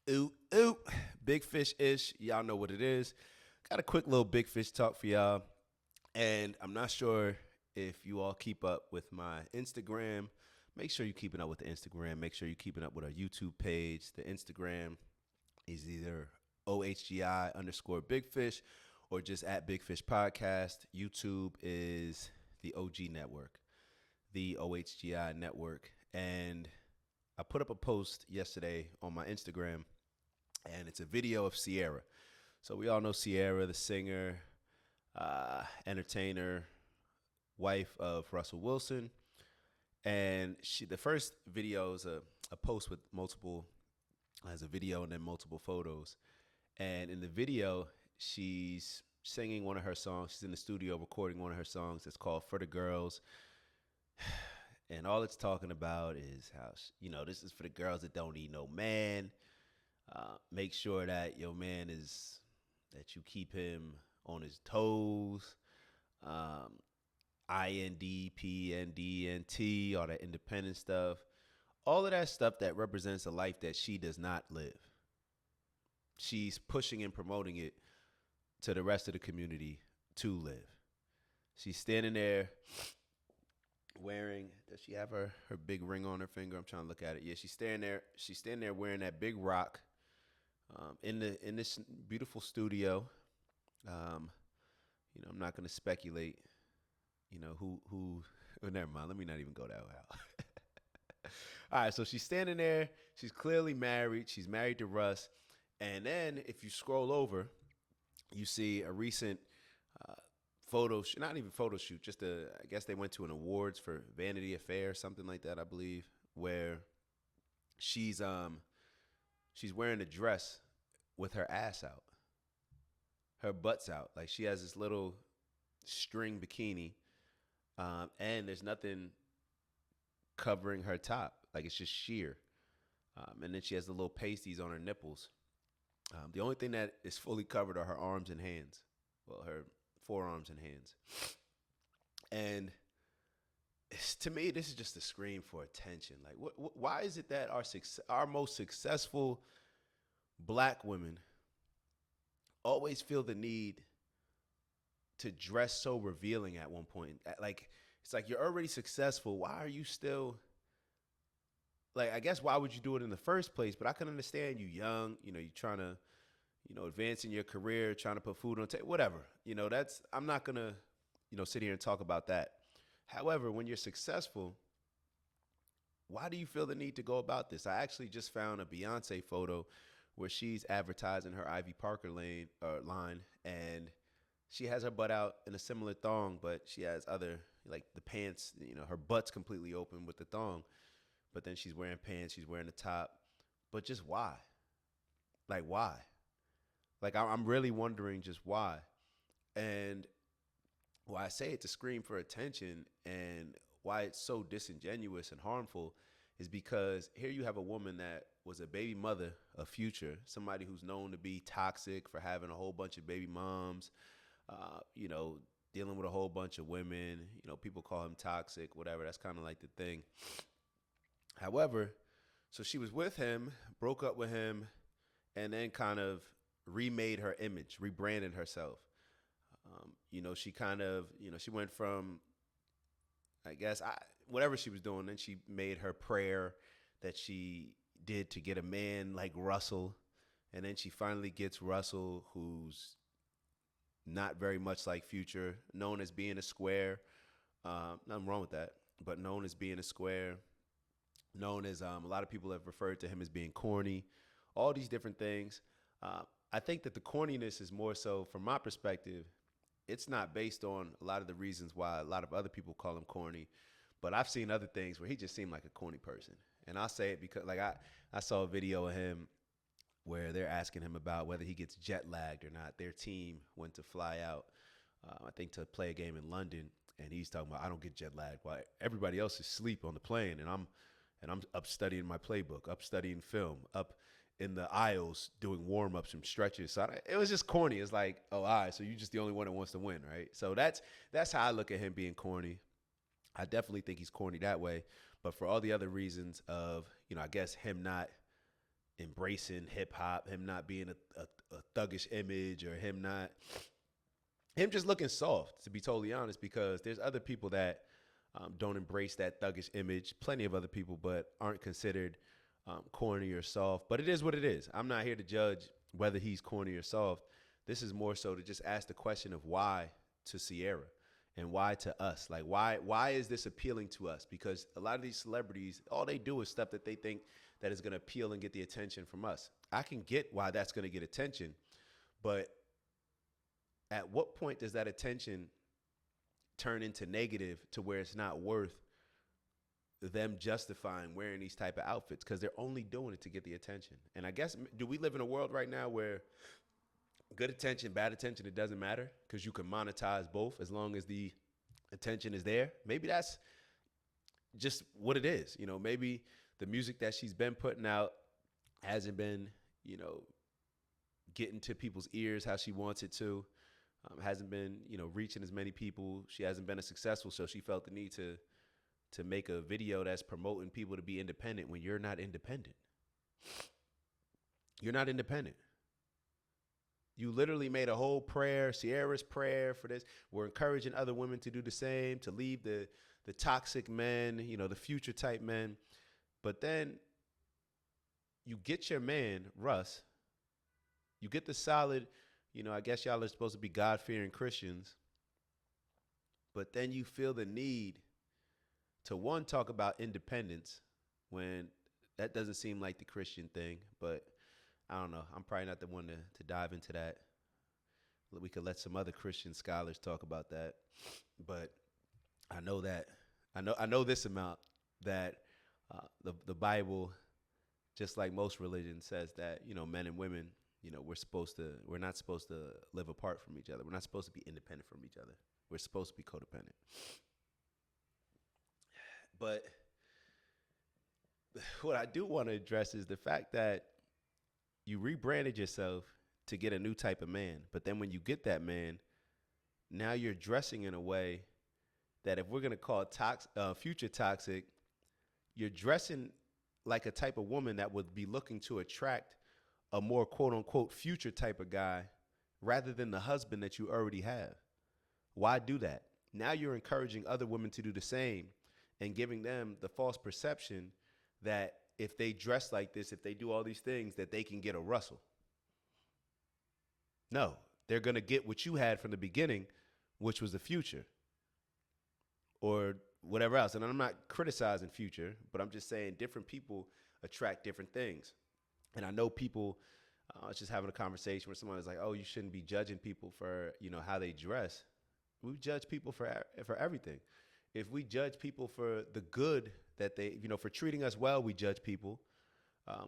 Ooh, ooh. Big fish-ish. Y'all know what it is. Got a quick little big fish talk for y'all. And I'm not sure if you all keep up with my Instagram. Make sure you're keeping up with the Instagram. Make sure you're keeping up with our YouTube page. The Instagram is either OHGI underscore Big Fish or just at Big Fish Podcast. YouTube is the OG network, the OHGI network. And I put up a post yesterday on my Instagram, and it's a video of Ciara. So we all know Ciara, the singer, entertainer, wife of Russell Wilson. And the first video is a post with multiple, has a video and then multiple photos. And in the video, she's singing one of her songs. She's in the studio recording one of her songs. It's called For the Girls. And all it's talking about is how, this is for the girls that don't need no man. Make sure that your man that you keep him on his toes. INDPNDNT, all that independent stuff. All of that stuff that represents a life that she does not live. She's pushing and promoting it to the rest of the community to live. She's standing there wearing, does she have her big ring on her finger? I'm trying to look at it. Yeah, she's standing there wearing that big rock in this beautiful studio. I'm not going to speculate, who well, never mind. Let me not even go that route. All right, so she's standing there. She's clearly married. She's married to Russ. And then if you scroll over, you see a recent not even photo shoot, I guess they went to an awards for Vanity Fair or something like that, I believe, where she's wearing a dress with her ass out, her butt's out. Like she has this little string bikini, and there's nothing covering her top. Like it's just sheer. And then she has the little pasties on her nipples. The only thing that is fully covered are her arms and hands. Well, her forearms and hands. And to me, this is just a scream for attention. Like, why is it that our most successful black women always feel the need to dress so revealing at one point? Like, it's like you're already successful. Why are you still, like, I guess why would you do it in the first place? But I can understand you young, you're trying to, advance in your career, trying to put food on the table, whatever. I'm not going to, sit here and talk about that. However, when you're successful, why do you feel the need to go about this? I actually just found a Beyonce photo where she's advertising her Ivy Parker line, and she has her butt out in a similar thong, but she has other, like the pants, her butt's completely open with the thong, but then she's wearing pants, she's wearing the top. But just why? Like, why? Like, I'm really wondering just why. And why I say it to scream for attention and why it's so disingenuous and harmful is because here you have a woman that was a baby mother of Future, somebody who's known to be toxic for having a whole bunch of baby moms, dealing with a whole bunch of women. People call him toxic, whatever. That's kind of like the thing. However, so she was with him, broke up with him, and then kind of remade her image, rebranded herself. She kind of, she went from, I guess, whatever she was doing, then she made her prayer that she did to get a man like Russell. And then she finally gets Russell, who's not very much like Future, known as being a square. Nothing wrong with that, but known as being a square, known as a lot of people have referred to him as being corny, all these different things. I think that the corniness is more so, from my perspective, it's not based on a lot of the reasons why a lot of other people call him corny, but I've seen other things where he just seemed like a corny person. And I'll say it because, like, I saw a video of him where they're asking him about whether he gets jet lagged or not. Their team went to fly out, I think, to play a game in London, and he's talking about, I don't get jet lagged. While everybody else is asleep on the plane, and I'm up studying my playbook, up studying film, up in the aisles doing warm-ups and stretches. So it was just corny. It's like, oh, all right, so you're just the only one that wants to win, right? So that's how I look at him being corny. I definitely think he's corny that way. But for all the other reasons of, I guess him not embracing hip hop, him not being a thuggish image, or him just looking soft, to be totally honest, because there's other people that don't embrace that thuggish image, plenty of other people, but aren't considered corny or soft. But it is what it is. I'm not here to judge whether he's corny or soft. This is more so to just ask the question of why to Ciara and why to us. Like, why is this appealing to us? Because a lot of these celebrities, all they do is stuff that they think that is going to appeal and get the attention from us. I can get why that's going to get attention, but at what point does that attention turn into negative to where it's not worth them justifying wearing these type of outfits? Because they're only doing it to get the attention. And I guess, do we live in a world right now where good attention, bad attention, it doesn't matter because you can monetize both as long as the attention is there? Maybe that's just what it is. You know, maybe the music that she's been putting out hasn't been, you know, getting to people's ears how she wants it to. Hasn't been, you know, reaching as many people. She hasn't been as successful, so she felt the need to make a video that's promoting people to be independent when you're not independent. You're not independent. You literally made a whole prayer, Ciara's prayer for this. We're encouraging other women to do the same, to leave the toxic men, you know, the future type men. But then you get your man, Russ. You get the solid, you know, I guess y'all are supposed to be God-fearing Christians. But then you feel the need to, one, talk about independence when that doesn't seem like the Christian thing. But I don't know. I'm probably not the one to dive into that. We could let some other Christian scholars talk about that. But I know that I know this amount, that the Bible, just like most religions, says that, you know, men and women, you know, we're not supposed to live apart from each other. We're not supposed to be independent from each other. We're supposed to be codependent. But what I do want to address is the fact that you rebranded yourself to get a new type of man. But then when you get that man, now you're dressing in a way that, if we're going to call it future toxic, you're dressing like a type of woman that would be looking to attract a more quote unquote future type of guy rather than the husband that you already have. Why do that? Now you're encouraging other women to do the same and giving them the false perception that if they dress like this, if they do all these things, that they can get a Russell. No, they're going to get what you had from the beginning, which was the future or whatever else. And I'm not criticizing future, but I'm just saying different people attract different things. And I know people, I was just having a conversation where someone was like, oh, you shouldn't be judging people for, you know, how they dress. We judge people for everything. If we judge people for the good that they, you know, for treating us well, we judge people.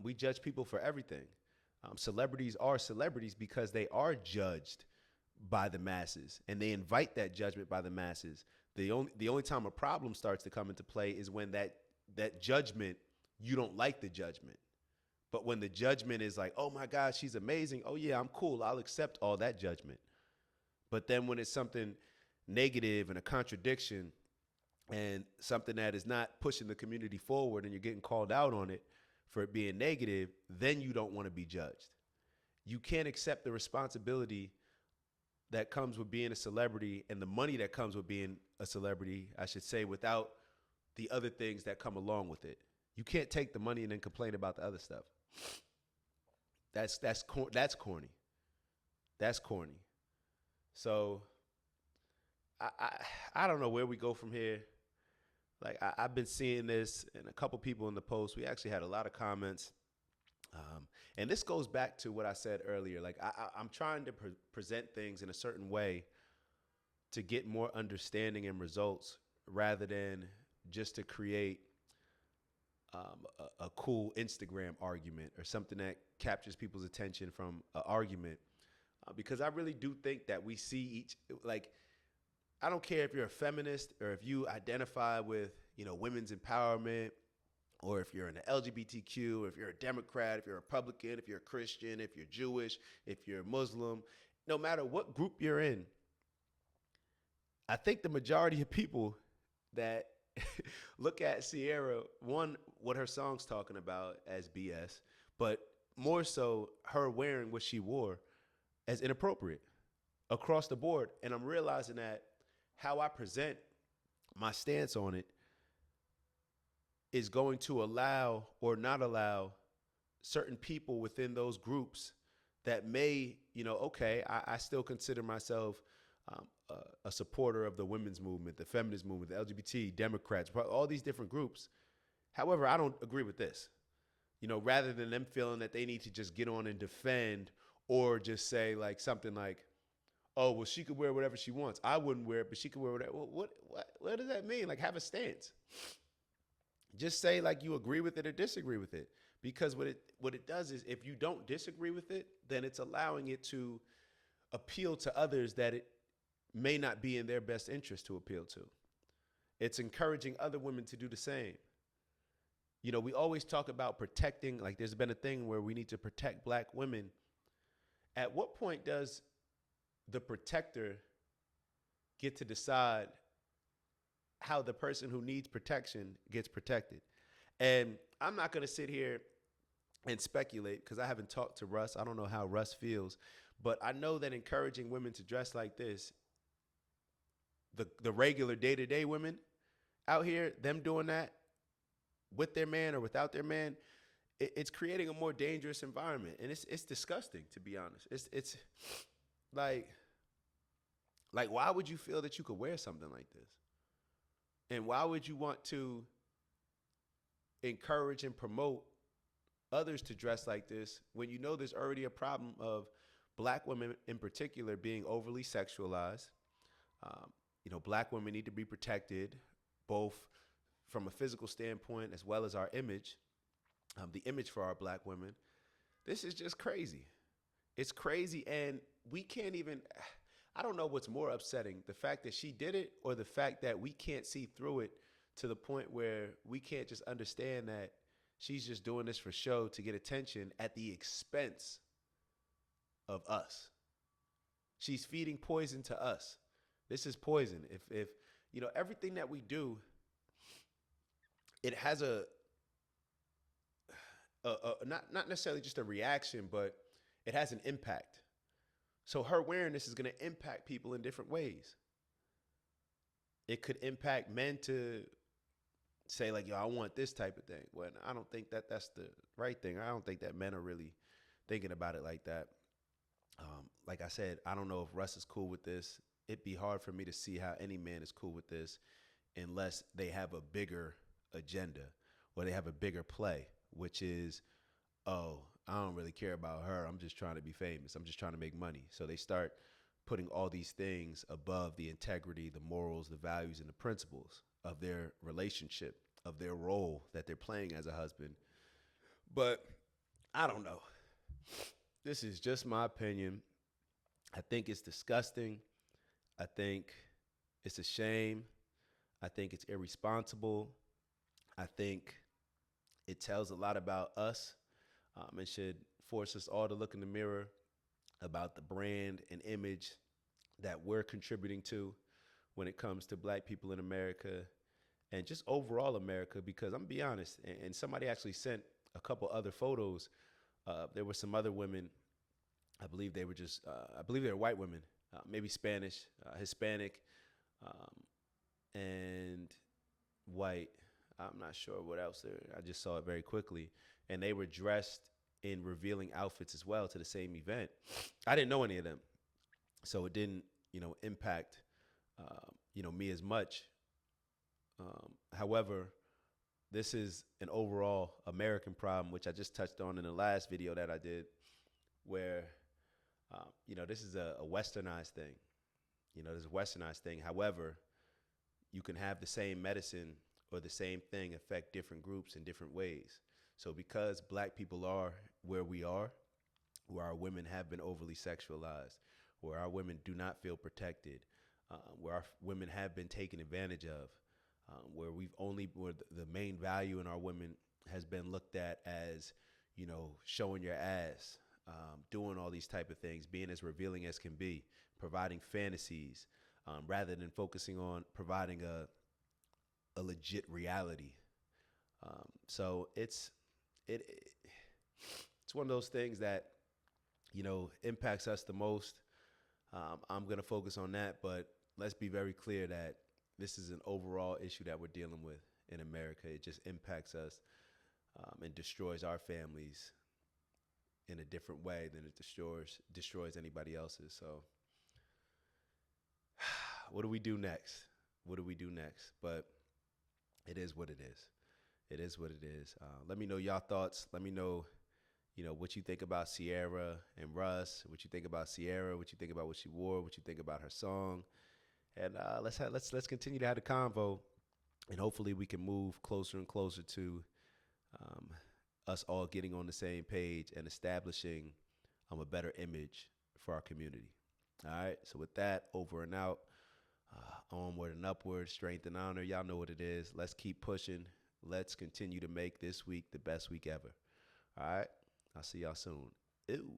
We judge people for everything. Celebrities are celebrities because they are judged by the masses, and they invite that judgment by the masses. The only time a problem starts to come into play is when that judgment, you don't like the judgment. But when the judgment is like, oh my God, she's amazing. Oh yeah, I'm cool. I'll accept all that judgment. But then when it's something negative and a contradiction and something that is not pushing the community forward and you're getting called out on it for it being negative, then you don't want to be judged. You can't accept the responsibility that comes with being a celebrity and the money that comes with being a celebrity, I should say, without the other things that come along with it. You can't take the money and then complain about the other stuff. That's corny. That's corny. So I don't know where we go from here. Like I've been seeing this, and a couple people in the post, we actually had a lot of comments. And this goes back to what I said earlier. Like I'm trying to present things in a certain way to get more understanding and results rather than just to create a cool Instagram argument or something that captures people's attention from an argument. Because I really do think that we see I don't care if you're a feminist or if you identify with, you know, women's empowerment, or if you're in the LGBTQ, or if you're a Democrat, if you're a Republican, if you're a Christian, if you're Jewish, if you're Muslim, no matter what group you're in, I think the majority of people that look at Ciara, one, what her song's talking about as BS, but more so her wearing what she wore as inappropriate across the board. And I'm realizing that how I present my stance on it is going to allow or not allow certain people within those groups that may, okay, I still consider myself a supporter of the women's movement, the feminist movement, the LGBT, Democrats, all these different groups. However, I don't agree with this. Rather than them feeling that they need to just get on and defend or just say like something like, oh, well, she could wear whatever she wants. I wouldn't wear it, but she could wear whatever. Well, what does that mean? Like, have a stance. Just say like you agree with it or disagree with it. Because what it does is if you don't disagree with it, then it's allowing it to appeal to others that it may not be in their best interest to appeal to. It's encouraging other women to do the same. We always talk about protecting, like there's been a thing where we need to protect black women. At what point does the protector get to decide how the person who needs protection gets protected? And I'm not going to sit here and speculate because I haven't talked to Russ. I don't know how Russ feels, but I know that encouraging women to dress like this, the regular day-to-day women out here, them doing that with their man or without their man, it's creating a more dangerous environment. And it's disgusting, to be honest. It's like why would you feel that you could wear something like this? And why would you want to encourage and promote others to dress like this when there's already a problem of black women in particular being overly sexualized? Black women need to be protected both from a physical standpoint as well as our image, the image for our black women. This is just crazy. It's crazy. And we can't even, I don't know what's more upsetting, the fact that she did it or the fact that we can't see through it to the point where we can't just understand that she's just doing this for show to get attention at the expense of us. She's feeding poison to us. This is poison. If everything that we do, it has a not necessarily just a reaction, but it has an impact. So her wearing this is going to impact people in different ways. It could impact men to say like, yo, I want this type of thing. When I don't think that that's the right thing. I don't think that men are really thinking about it like that. Like I said, I don't know if Russ is cool with this. It'd be hard for me to see how any man is cool with this unless they have a bigger agenda or they have a bigger play, which is, oh, I don't really care about her. I'm just trying to be famous. I'm just trying to make money. So they start putting all these things above the integrity, the morals, the values, and the principles of their relationship, of their role that they're playing as a husband. But I don't know. This is just my opinion. I think it's disgusting. I think it's a shame. I think it's irresponsible. I think it tells a lot about us. It should force us all to look in the mirror about the brand and image that we're contributing to when it comes to black people in America and just overall America, because I'm gonna be honest, and somebody actually sent a couple other photos. There were some other women, I believe they were white women, maybe Spanish, Hispanic, and white. I'm not sure what else there. I just saw it very quickly. And they were dressed in revealing outfits as well to the same event. I didn't know any of them. So it didn't, impact, me as much. However, this is an overall American problem, which I just touched on in the last video that I did, where, this is a westernized thing. There's a westernized thing. However, you can have the same medicine or the same thing affect different groups in different ways. So because black people are where we are, where our women have been overly sexualized, where our women do not feel protected, where our women have been taken advantage of, where the main value in our women has been looked at as, showing your ass, doing all these type of things, being as revealing as can be, providing fantasies, rather than focusing on providing a legit reality. So it's it's one of those things that, impacts us the most. I'm going to focus on that, but let's be very clear that this is an overall issue that we're dealing with in America. It just impacts us and destroys our families in a different way than it destroys anybody else's. So what do we do next? What do we do next? But it is what it is. It is what it is. Let me know y'all thoughts. Let me know, what you think about Ciara and Russ. What you think about Ciara. What you think about what she wore. What you think about her song. And let's continue to have the convo, and hopefully we can move closer and closer to us all getting on the same page and establishing a better image for our community. All right. So with that, over and out. Onward and upward, strength and honor. Y'all know what it is. Let's keep pushing. Let's continue to make this week the best week ever. All right. I'll see y'all soon. Ew.